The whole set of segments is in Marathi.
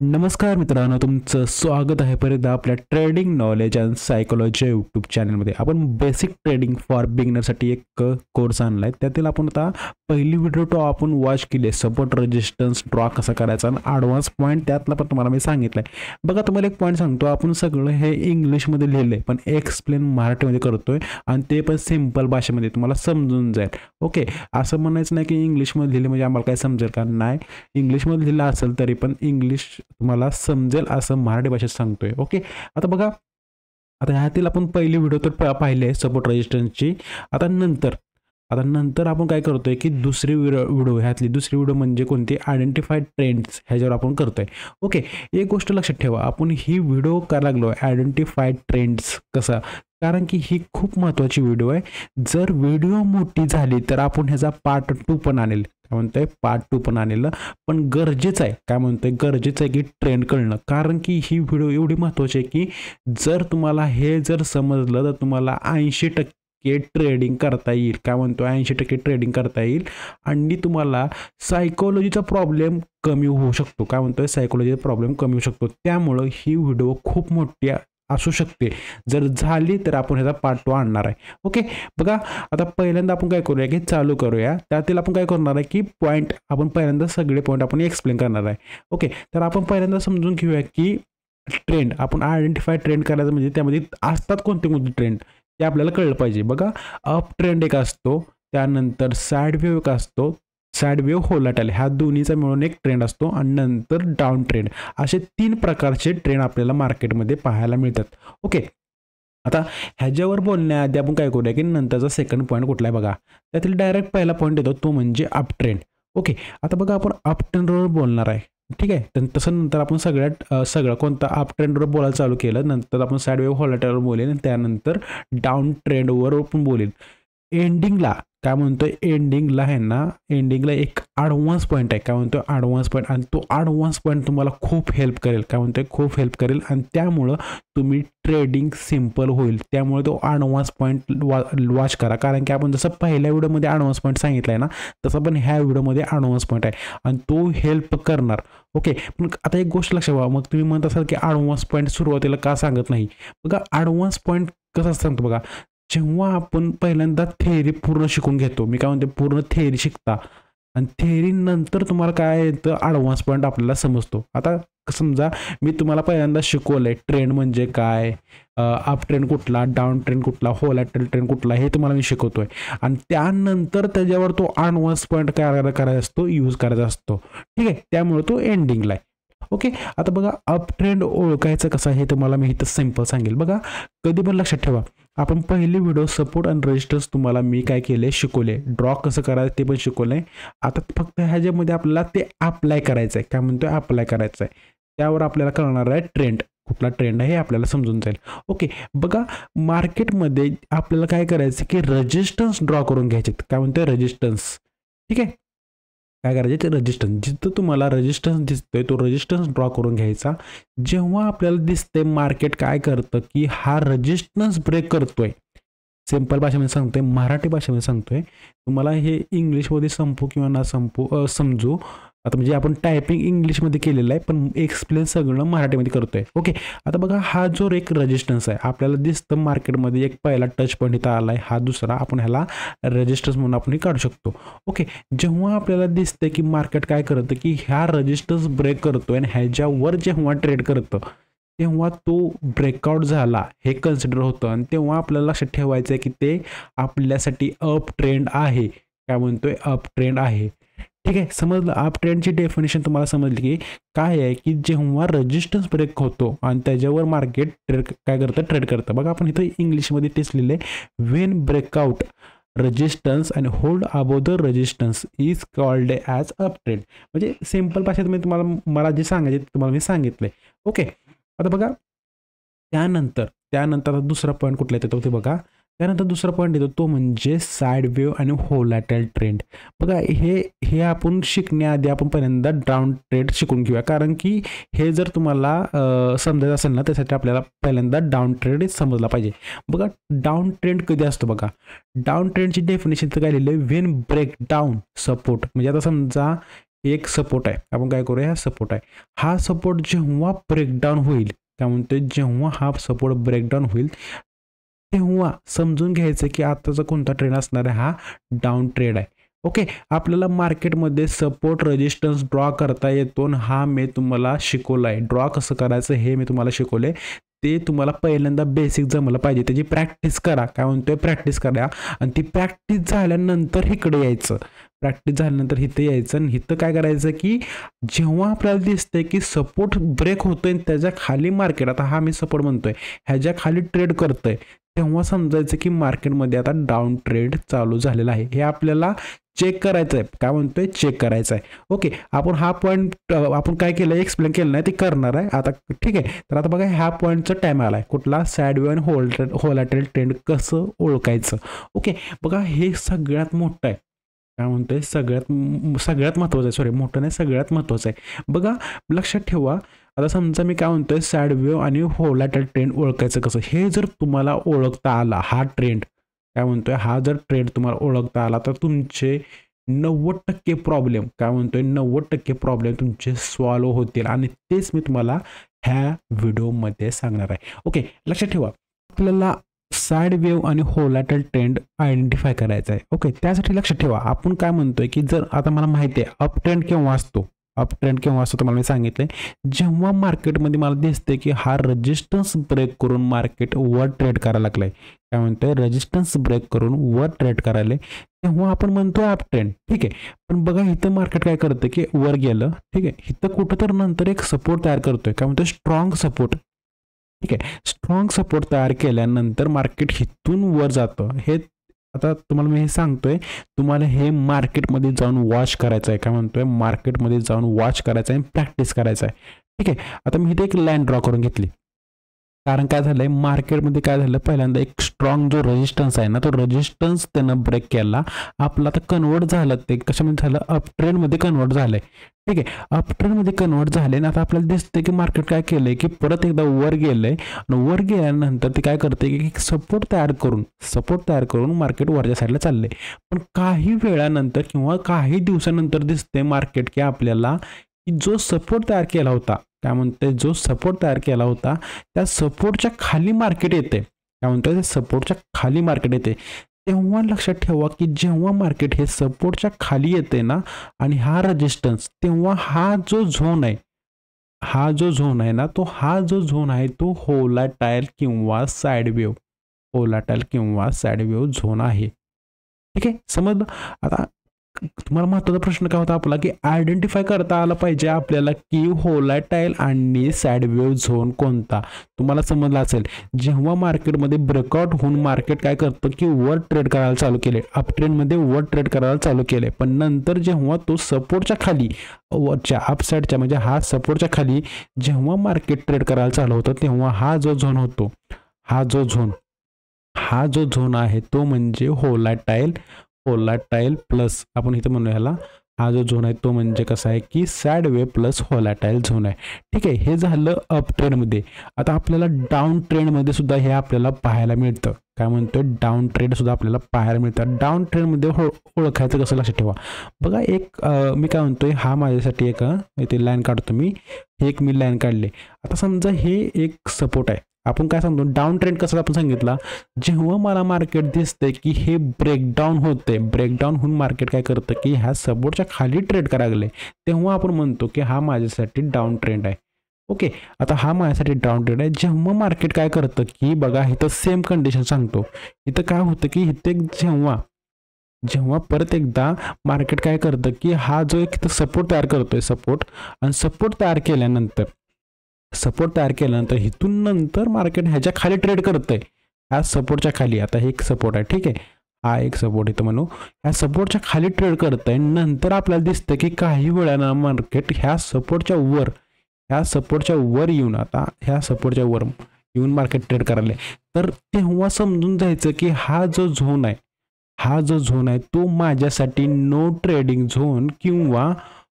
नमस्कार मित्रांनो, तुमचं स्वागत आहे परत आपल्या trading knowledge and psychology YouTube चॅनलमध्ये. आपण बेसिक ट्रेडिंग फॉर बिगिनरसाठी एक कोर्स आणला आहे. त्यातील आपण आता पहिली व्हिडिओ तो आपण वॉच केली आहे, सपोर्ट रेजिस्टन्स ड्रॉ कसा करायचा आणि ॲडव्हान्स पॉईंट त्यातला पण तुम्हाला मी सांगितलं आहे. बघा, तुम्हाला एक पॉईंट सांगतो, आपण सगळं हे इंग्लिशमध्ये लिहिलं आहे पण एक्सप्लेन मराठीमध्ये करतोय आणि ते पण सिम्पल भाषेमध्ये तुम्हाला समजून जाईल. ओके, असं म्हणायचं नाही की इंग्लिशमध्ये लिहिलं म्हणजे आम्हाला काय समजेल का, नाही. इंग्लिशमध्ये लिहिलं असेल तरी पण इंग्लिश तुम्हाला समजेल असं मराठी भाषेत सांगतोय. ओके, आता बघा, आता ह्यातील आपण पहिली व्हिडिओ तर पाहिली आहे सपोर्ट रेजिस्टन्सची. आता नंतर आपण काय करतोय की दुसरी व्हिडिओ, ह्यातली दुसरी व्हिडिओ म्हणजे कोणती, आयडेंटिफाईड ट्रेंड्स, ह्याच्यावर आपण करतोय. ओके, एक गोष्ट लक्षात ठेवा, आपण ही व्हिडिओ करायला लागलो आयडेंटिफाईड ट्रेंड्स कसा, कारण की ही खूप महत्त्वाची व्हिडिओ आहे. जर व्हिडिओ मोठी झाली तर आपण ह्याचा पार्ट 2 पण आणेल. काय म्हणतोय, पार्ट 2 पण आणलेलं पण गरजेचं आहे. काय म्हणतोय, गरजेचं आहे की ट्रेंड कळणं, कारण की ही व्हिडिओ एवढी महत्त्वाची आहे की जर तुम्हाला हे जर समजलं तर तुम्हाला 80% ट्रेडिंग करता येईल. काय म्हणतो, 80% ट्रेडिंग करता येईल आणि तुम्हाला सायकोलॉजीचा प्रॉब्लेम कमी होऊ शकतो. काय म्हणतोय, सायकोलॉजीचा प्रॉब्लेम कमी होऊ शकतो. त्यामुळं ही व्हिडिओ खूप मोठी असू शकते. जर झाली तर आपण ह्याचा पार्ट 2 आणणार आहे. ओके, बघा, आता पहिल्यांदा आपण काय करूया की चालू करूया. त्यातील आपण काय करणार आहे की पॉईंट, आपण पहिल्यांदा सगळे पॉईंट आपण एक्सप्लेन करणार आहे. ओके, तर आपण पहिल्यांदा समजून घेऊया की ट्रेंड, आपण आयडेंटिफाय ट्रेंड करायचं म्हणजे त्यामध्ये असतात कोणते कोणते ट्रेंड ते आपल्याला कळलं पाहिजे. बघा, अप ट्रेंड एक असतो, त्यानंतर साईड वेव्ह एक असतो, साईड वेव्ह होलाटाईल, ह्या दोन्हीचा मिळून एक ट्रेंड असतो आणि नंतर डाऊन ट्रेंड. असे 3 प्रकारचे ट्रेंड आपल्याला मार्केटमध्ये पाहायला मिळतात. ओके, आता ह्याच्यावर बोलण्याआधी आपण काय करूया की नंतरचा सेकंड पॉईंट कुठला आहे बघा, त्यातील डायरेक्ट पहिला पॉईंट येतो तो म्हणजे अप ट्रेंड. ओके, आता बघा, आपण अप ट्रेंडवर बोलणार आहे. ठीक आहे, तर तसं नंतर आपण सगळं कोणता अप ट्रेंडवर बोलायला चालू केलं, नंतर आपण साईड वेव्ह होलाटाईलवर बोलेल आणि त्यानंतर डाऊन ट्रेंडवर पण बोलेल. एंडिंगला काय म्हणतोय, एंडिंगला आहे ना, एंडिंगला एक ॲडव्हान्स पॉईंट आहे. काय म्हणतोय, ॲडव्हान्स पॉईंट, आणि तो ॲडव्हान्स पॉईंट तुम्हाला खूप हेल्प करेल. काय म्हणतोय, खूप हेल्प करेल आणि त्यामुळं तुम्ही ट्रेडिंग सिम्पल होईल. त्यामुळे तो ॲडव्हान्स पॉईंट वॉच करा, कारण की आपण जसं पहिल्या व्हिडिओमध्ये ॲडव्हान्स पॉईंट सांगितलं आहे ना, तसं पण ह्या व्हिडिओमध्ये ॲडव्हान्स पॉईंट आहे आणि तो हेल्प करणार. ओके, पण आता एक गोष्ट लक्षात ठेवा, मग तुम्ही म्हणत असाल की ॲडव्हान्स पॉईंट सुरुवातीला का सांगत नाही. बघा, ॲडव्हान्स पॉईंट कसं सांगतो बघा, जेव्हा आपण पहिल्यांदा थेअरी पूर्ण शिकून घेतो, मी काय म्हणते, पूर्ण थेअरी शिकता आणि थेअरी नंतर तुम्हाला काय येतं, ॲडव्हान्स पॉईंट आपल्याला समजतो. आता समजा मी तुम्हाला पहिल्यांदा शिकवलं आहे ट्रेंड म्हणजे काय, अप ट्रेंड कुठला, डाऊन ट्रेंड कुठला, होलाटाईल ट्रेंड कुठला, हे तुम्हाला मी शिकवतोय आणि त्यानंतर त्याच्यावर तो ॲडव्हान्स पॉईंट काय करायचा असतो, यूज करायचा असतो. ठीक आहे, त्यामुळे तो एंडिंगला आहे. ओके, आता बघा, अप ट्रेंड ओळखायचं कसं हे तुम्हाला मी इथं सिम्पल सांगेल. बघा, कधी पण लक्षात ठेवा, आपण पहिली व्हिडिओ सपोर्ट आणि रेजिस्टन्स तुम्हाला मी काय केले, शिकवले, ड्रॉ कसं करायचं ते पण शिकवलंय. आता फक्त ह्याच्यामध्ये आपल्याला ते अप्लाय करायचं आहे. काय म्हणतोय, अप्लाय करायचं आहे, त्यावर आपल्याला कळणार आहे ट्रेंड कुठला ट्रेंड आहे हे आपल्याला समजून जाईल. ओके, बघा, मार्केटमध्ये आपल्याला काय करायचं की रेजिस्टन्स ड्रॉ करून घ्यायचे. काय म्हणतोय, रेजिस्टन्स. ठीक आहे, काय करायचे, ते रेजिस्टन्स, जिथं तुम्हाला रेजिस्टन्स दिसतोय तो रेजिस्टन्स ड्रॉ करून घ्यायचा. जेव्हा आपल्याला दिसतंय मार्केट काय करतं की हा रेजिस्टन्स ब्रेक करतोय, सिंपल भाषेमध्ये सांगतोय, मराठी भाषेमध्ये सांगतोय तुम्हाला, हे इंग्लिशमध्ये संपू किंवा ना संपू समजू. आता म्हणजे आपण टायपिंग इंग्लिशमध्ये केलेलं आहे पण एक्सप्लेन सगळं मराठीमध्ये करतोय. ओके, आता बघा, हा जो एक रेजिस्टन्स आहे आपल्याला दिसतं मार्केटमध्ये, एक पहिला टच पॉईंट इथं आला आहे, हा दुसरा, आपण ह्याला रेजिस्टन्स म्हणून आपण काढू शकतो. ओके, जेव्हा आपल्याला दिसतं की मार्केट काय करतं की ह्या रेजिस्टन्स ब्रेक करतोय आणि ह्याच्यावर जेव्हा ट्रेड करतं तेव्हा तो ब्रेकआउट झाला हे कन्सिडर होतं आणि तेव्हा आपल्याला लक्षात ठेवायचं आहे की ते आपल्यासाठी अप ट्रेंड आहे. काय म्हणतोय, अप ट्रेंड आहे. ठीक आहे, समजलं. अप ट्रेंडची डेफिनेशन तुम्हाला समजली की काय आहे की जेव्हा रेजिस्टन्स ब्रेक होतो आणि त्याच्यावर मार्केट काय करतं, ट्रेड करतं. बघा, आपण इथं इंग्लिशमध्ये तेच लिहिलंय, Wien breakout resistance and hold above the resistance is called as up trend. म्हणजे सिम्पल भाषेत मी तुम्हाला, मला जे सांगायचे तुम्हाला मी सांगितलंय. ओके, आता बघा, त्यानंतर दुसरा पॉईंट कुठला येतो ते बघा, त्यानंतर दुसरा पॉईंट येतो तो म्हणजे साईड वेव्ह आणि होलाटाईल ट्रेंड. बघा, हे आपण शिकण्याआधी आपण पहिल्यांदा डाऊन ट्रेंड शिकून घेऊया, कारण की हे जर तुम्हाला समजायचं असेल ना, त्यासाठी आपल्याला पहिल्यांदा डाऊन ट्रेंड समजला पाहिजे. बघा, डाऊन ट्रेंड कधी असतो बघा, डाऊन ट्रेंडची डेफिनेशन तर काय लिहिलं, वेन ब्रेक डाऊन सपोर्ट. म्हणजे आता समजा एक सपोर्ट आहे, आपण काय करूया, हा सपोर्ट आहे. हा सपोर्ट जेव्हा ब्रेकडाऊन होईल, काय म्हणतोय, जेव्हा हा सपोर्ट ब्रेकडाऊन होईल तेव्हा समजून घ्यायचं की आताचा कोणता ट्रेंड असणार आहे, हा डाऊन ट्रेड आहे. ओके, आपल्याला मार्केटमध्ये सपोर्ट रेजिस्टन्स ड्रॉ करता येतो, हा मी तुम्हाला शिकवलं आहे. ड्रॉ कसं करायचं हे मी तुम्हाला शिकवले. ते तुम्हाला पहिल्यांदा बेसिक जमलं पाहिजे, त्याची प्रॅक्टिस करा. काय म्हणतोय, प्रॅक्टिस करा. आणि ती प्रॅक्टिस झाल्यानंतर इकडे यायचं, प्रॅक्टिस झाल्यानंतर इथं यायचं आणि इथं काय करायचं की जेव्हा आपल्याला दिसतंय की सपोर्ट ब्रेक होतोय त्याच्या खाली मार्केट, आता हा मी सपोर्ट म्हणतोय, ह्याच्या खाली ट्रेड करतोय, तेव्हा समजायचं की मार्केटमध्ये आता डाऊन ट्रेड चालू झालेला आहे. हे आपल्याला चेक करायचं आहे. काय म्हणतोय, चेक करायचं आहे. ओके, आपण हा पॉईंट आपण काय केलं, एक्सप्लेन केलं नाही, ते करणार आहे आता. ठीक आहे, तर आता बघा ह्या पॉईंटचा टाइम आला आहे. कुठला, साइडवे आणि होलाटाईल ट्रेंड कसं ओळखायचं. ओके, बघा हे सगळ्यात मोठं आहे. काय म्हणतोय, सगळ्यात महत्त्वाचं आहे. सॉरी, मोठं नाही, सगळ्यात महत्त्वाचं आहे. बघा लक्षात ठेवा. आता समजा मी काय म्हणतोय, साइड वेव्ह आणि होलाटाईल ट्रेंड ओळखायचं कसं, हे जर तुम्हाला ओळखता आला, हा ट्रेंड काय म्हणतोय, हा जर ट्रेंड तुम्हाला ओळखता आला तर तुमचे 90% प्रॉब्लेम, काय म्हणतोय, 90% प्रॉब्लेम तुमचे सॉल्व्ह होतील. आणि तेच मी तुम्हाला ह्या व्हिडिओमध्ये सांगणार आहे. ओके, लक्षात ठेवा. आपल्याला साइड वेव्ह आणि होलाटाईल ट्रेंड आयडेंटिफाय करायचा आहे. ओके, त्यासाठी लक्षात ठेवा, आपण काय म्हणतोय की जर आता मला माहिती आहे अप ट्रेंड केव्हा असतो, अप ट्रेंड केव्हा असतो तुम्हाला मी सांगितलंय, जेव्हा मार्केटमध्ये मला दिसते की हा रेजिस्टन्स ब्रेक करून मार्केट वर ट्रेड करायला लागलाय. काय म्हणतोय, रेजिस्टन्स ब्रेक करून वर ट्रेड करायला, तेव्हा आपण म्हणतोय अप ट्रेंड. ठीक आहे, पण बघा इथं मार्केट काय करतं की वर गेलं. ठीक आहे, इथं कुठं तर नंतर एक सपोर्ट तयार करतोय, काय म्हणतोय, स्ट्रॉंग सपोर्ट. ठीक आहे, स्ट्रॉंग सपोर्ट तयार केल्यानंतर मार्केट हिथून वर जातं. हे आता तुम्हाला मी हे सांगतोय, तुम्हाला हे मार्केटमध्ये जाऊन वॉच करायचं आहे. काय म्हणतोय, मार्केटमध्ये जाऊन वॉच करायचं आहे, प्रॅक्टिस करायचं आहे. ठीक आहे, आता मी इथे एक लाईन ड्रॉ करून घेतली, कारण काय झालंय, मार्केटमध्ये काय झालं, पहिल्यांदा एक स्ट्रॉंग जो रेजिस्टन्स आहे ना, तो रेजिस्टन्स त्यानं ब्रेक केला. आपलं आता कन्वर्ट झालं, ते कशामध्ये झालं, अप ट्रेंडमध्ये कन्वर्ट झालंय. ठीक आहे, अप ट्रेंडमध्ये कन्वर्ट झाले आणि आता आपल्याला दिसतंय की मार्केट काय केलंय की परत एकदा वर गेलंय आणि वर गेल्यानंतर ते काय करते की सपोर्ट तयार करून मार्केट वरच्या साईडला चाललंय. पण काही वेळानंतर किंवा काही दिवसानंतर दिसते मार्केट की आपल्याला की जो सपोर्ट तयार केला होता, काय म्हणते, जो सपोर्ट तयार केला होता त्या सपोर्टच्या खाली मार्केट येते. काय म्हणतोय, सपोर्टच्या खाली मार्केट येते. तेव्हा लक्षात ठेवा की जेव्हा मार्केट हे सपोर्टच्या खाली येते ना आणि हा रेजिस्टन्स, तेव्हा हा जो झोन आहे, हा जो झोन आहे ना, जो झोन आहे तो होलाटाईल किंवा साइड वेव्ह, होलाटाईल किंवा साइड वेव्ह झोन आहे. ठीक आहे, समजलं. आता तुम्हाला महत्त्वाचा प्रश्न काय होता आपला की आयडेंटिफाय करता आला पाहिजे आपल्याला की होलाटाईल आणि साइड वेव्ह झोन कोणता. तुम्हाला समजलं असेल, जेव्हा मार्केटमध्ये ब्रेकआउट होऊन मार्केट काय करतं की वर ट्रेड करायला चालू केले, अप ट्रेंडमध्ये वर ट्रेड करायला चालू केले, पण नंतर जेव्हा तो सपोर्टच्या खाली, वरच्या अपसाईडच्या म्हणजे हा सपोर्टच्या खाली जेव्हा मार्केट ट्रेड करायला चालू होतं, तेव्हा हा जो झोन होतो, हा जो झोन आहे तो म्हणजे होलाटाईल प्लस, आपण इथं म्हणूया ह्याला, हा जो झोन आहे तो म्हणजे कसा आहे की side wave plus volatile zone आहे. ठीक आहे, हे झालं अप ट्रेंडमध्ये. आता आपल्याला डाऊन ट्रेंडमध्ये सुद्धा हे आपल्याला पाहायला मिळतं. काय म्हणतोय, डाऊन ट्रेंड सुद्धा आपल्याला पाहायला मिळतं. डाऊन ट्रेंडमध्ये ओळखायचं कसं, लक्षात ठेवा. बघा एक मी काय म्हणतोय, हा माझ्यासाठी एक इथे लाईन काढतो मी, एक मी लाईन काढले. आता समजा हे एक सपोर्ट आहे, आपण काय सांगतो, डाऊन ट्रेंड कसं आपण सांगितलं, जेव्हा मला मार्केट दिसतंय की हे ब्रेकडाऊन होते, ब्रेकडाऊन होऊन मार्केट काय करतं की ह्या सपोर्टच्या खाली ट्रेड करायला लागले, तेव्हा आपण म्हणतो की हा माझ्यासाठी डाऊन ट्रेंड आहे. ओके, आता हा माझ्यासाठी डाऊन ट्रेंड आहे. जेव्हा मार्केट काय करतं की बघा इथं सेम कंडिशन सांगतो, इथं काय होतं की इथे जेव्हा परत एकदा मार्केट काय करतं की हा जो एक इथं सपोर्ट तयार करतोय, सपोर्ट तयार केल्यानंतर इथून नंतर मार्केट ह्याच्या खाली ट्रेड करतंय, ह्या सपोर्टच्या खाली. आता हे एक सपोर्ट आहे, ठीक आहे, हा एक सपोर्ट इथं म्हणू, ह्या सपोर्टच्या खाली ट्रेड करतंय. नंतर आपल्याला दिसतं की काही वेळानं मार्केट ह्या सपोर्टच्या वर येऊन, आता ह्या सपोर्टच्या वर येऊन मार्केट ट्रेड करायला, तर तेव्हा समजून जायचं की हा जो झोन आहे तो माझ्यासाठी नो ट्रेडिंग झोन किंवा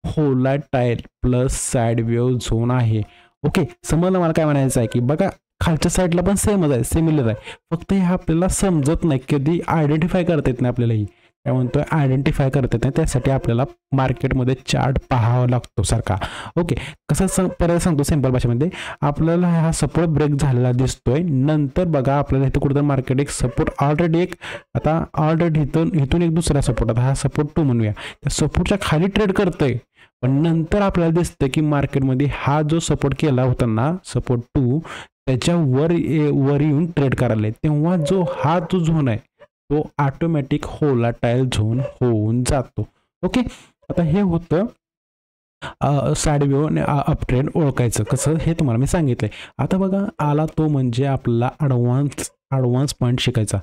volatile plus side wave zone आहे. ओके, समजलं मला काय म्हणायचं आहे की बघा खालच्या साईडला पण सेमच आहे, सिमिलर आहे, फक्त हे आपल्याला समजत नाही, कधी आयडेंटिफाय करता येत नाही आपल्याला. ही काय म्हणतोय आयडेंटिफाय करता येत नाही, त्यासाठी आपल्याला मार्केटमध्ये चार्ट पाहावा लागतो सारखा. ओके, कसं परत सांगतो सिंपल भाषेमध्ये, आपल्याला हा सपोर्ट ब्रेक झालेला दिसतोय, नंतर बघा आपल्याला इथं कुठं मार्केट एक सपोर्ट ऑलरेडी इथून एक दुसरा सपोर्ट, आता हा सपोर्ट 2 म्हणूया, त्या सपोर्टच्या खाली ट्रेड करतोय, पण नंतर आपल्याला दिसतं की मार्केटमध्ये हा जो सपोर्ट केला होता ना सपोर्ट 2 त्याच्या वर येऊन ट्रेड करायला, तेव्हा जो झोन आहे तो ऑटोमॅटिक होलाटाईल झोन होऊन जातो. ओके, आता हे होतं साइडवेव आणि अप ट्रेंड ओळखायचं कसं हे तुम्हाला मी सांगितलंय. आता बघा आला तो म्हणजे आपला ॲडव्हान्स पॉईंट शिकायचा.